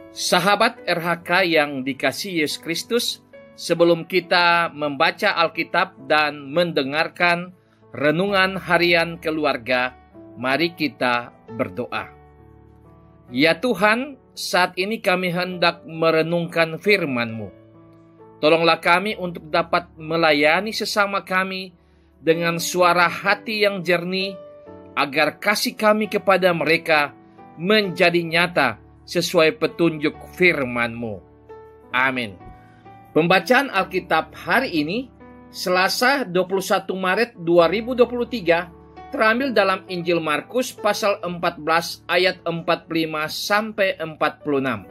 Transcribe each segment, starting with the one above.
Sahabat RHK yang dikasihi Yesus Kristus, sebelum kita membaca Alkitab dan mendengarkan renungan harian keluarga, mari kita berdoa. Ya Tuhan, saat ini kami hendak merenungkan firman-Mu. Tolonglah kami untuk dapat melayani sesama kami dengan suara hati yang jernih, agar kasih kami kepada mereka menjadi nyata sesuai petunjuk firman-Mu. Amin. Pembacaan Alkitab hari ini, Selasa 21 Maret 2023, terambil dalam Injil Markus pasal 14 ayat 45 sampai 46.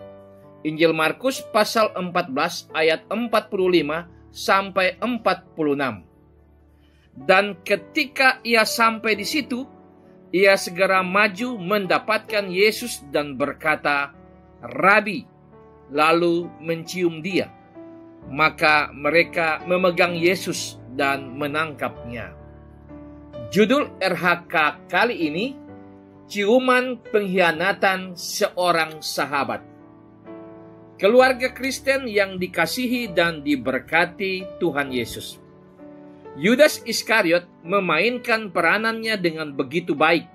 Injil Markus pasal 14 ayat 45 sampai 46. Dan ketika ia sampai di situ, ia segera maju mendapatkan Yesus dan berkata, "Rabi," lalu mencium dia. Maka mereka memegang Yesus dan menangkapnya. Judul RHK kali ini, Ciuman Pengkhianatan Seorang Sahabat. Keluarga Kristen yang dikasihi dan diberkati Tuhan Yesus, Yudas Iskariot memainkan peranannya dengan begitu baik.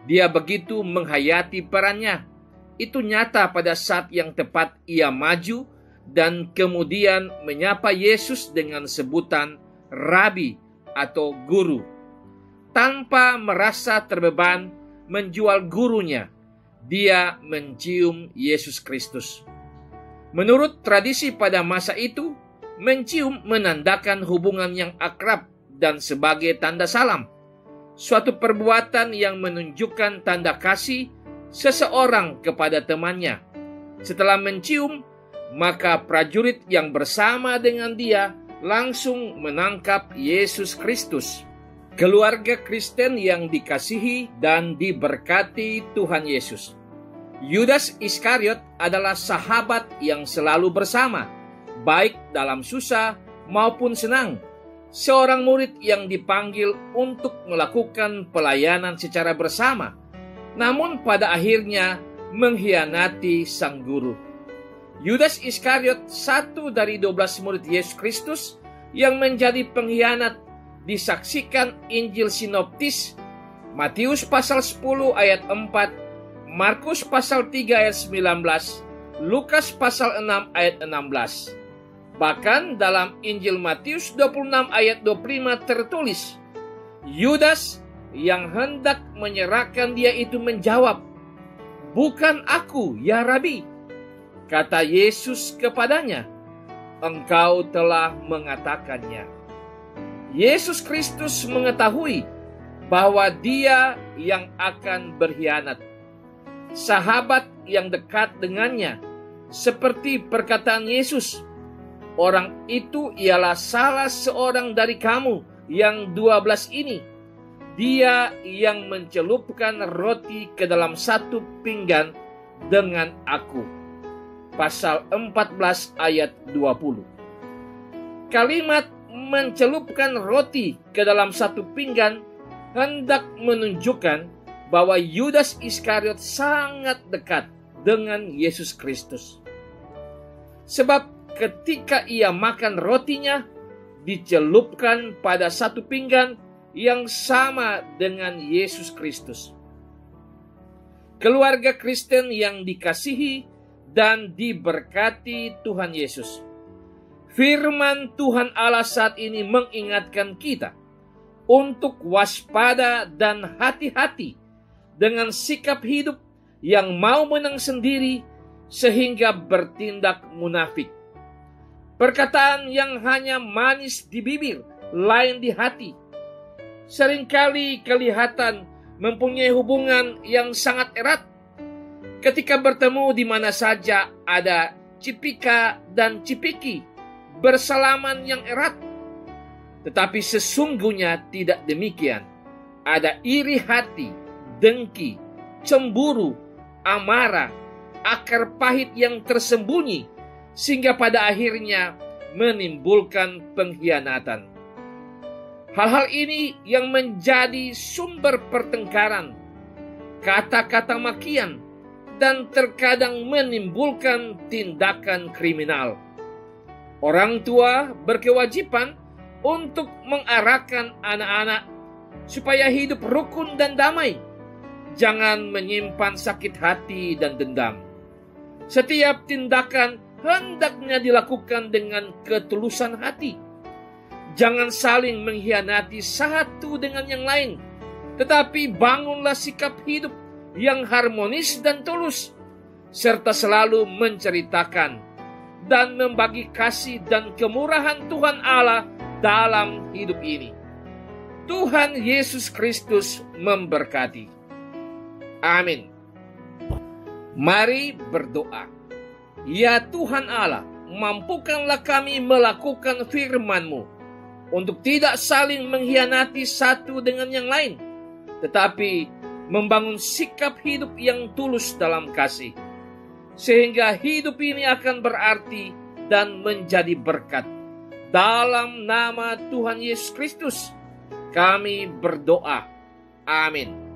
Dia begitu menghayati perannya. Itu nyata pada saat yang tepat ia maju dan kemudian menyapa Yesus dengan sebutan Rabi atau guru. Tanpa merasa terbeban menjual gurunya, dia mencium Yesus Kristus. Menurut tradisi pada masa itu, mencium menandakan hubungan yang akrab dan sebagai tanda salam, suatu perbuatan yang menunjukkan tanda kasih seseorang kepada temannya. Setelah mencium, maka prajurit yang bersama dengan dia langsung menangkap Yesus Kristus. Keluarga Kristen yang dikasihi dan diberkati Tuhan Yesus, Yudas Iskariot adalah sahabat yang selalu bersama, baik dalam susah maupun senang. Seorang murid yang dipanggil untuk melakukan pelayanan secara bersama, namun pada akhirnya mengkhianati sang guru. Yudas Iskariot, satu dari 12 murid Yesus Kristus yang menjadi pengkhianat, disaksikan Injil Sinoptis, Matius pasal 10 ayat 4, Markus pasal 3 ayat 19, Lukas pasal 6 ayat 16. Bahkan dalam Injil Matius 26 ayat 25 tertulis, Yudas yang hendak menyerahkan dia itu menjawab, "Bukan aku, ya Rabi." Kata Yesus kepadanya, "Engkau telah mengatakannya." Yesus Kristus mengetahui bahwa dia yang akan berkhianat. Sahabat yang dekat dengannya, seperti perkataan Yesus, "Orang itu ialah salah seorang dari kamu yang 12 ini. Dia yang mencelupkan roti ke dalam satu pinggan dengan aku." Pasal 14 ayat 20. Kalimat mencelupkan roti ke dalam satu pinggan hendak menunjukkan bahwa Yudas Iskariot sangat dekat dengan Yesus Kristus. Sebab ketika ia makan rotinya, dicelupkan pada satu pinggan yang sama dengan Yesus Kristus. Keluarga Kristen yang dikasihi dan diberkati Tuhan Yesus, firman Tuhan Allah saat ini mengingatkan kita untuk waspada dan hati-hati dengan sikap hidup yang mau menang sendiri sehingga bertindak munafik. Perkataan yang hanya manis di bibir, lain di hati, seringkali kelihatan mempunyai hubungan yang sangat erat. Ketika bertemu di mana saja ada cipika dan cipiki, bersalaman yang erat. Tetapi sesungguhnya tidak demikian. Ada iri hati, dengki, cemburu, amarah, akar pahit yang tersembunyi, sehingga pada akhirnya menimbulkan pengkhianatan. Hal-hal ini yang menjadi sumber pertengkaran, kata-kata makian, dan terkadang menimbulkan tindakan kriminal. Orang tua berkewajiban untuk mengarahkan anak-anak supaya hidup rukun dan damai. Jangan menyimpan sakit hati dan dendam. Setiap tindakan hendaknya dilakukan dengan ketulusan hati. Jangan saling mengkhianati satu dengan yang lain, tetapi bangunlah sikap hidup yang harmonis dan tulus, serta selalu menceritakan dan membagi kasih dan kemurahan Tuhan Allah dalam hidup ini. Tuhan Yesus Kristus memberkati. Amin. Mari berdoa. Ya Tuhan Allah, mampukanlah kami melakukan firman-Mu untuk tidak saling mengkhianati satu dengan yang lain, tetapi membangun sikap hidup yang tulus dalam kasih, sehingga hidup ini akan berarti dan menjadi berkat. Dalam nama Tuhan Yesus Kristus, kami berdoa. Amin.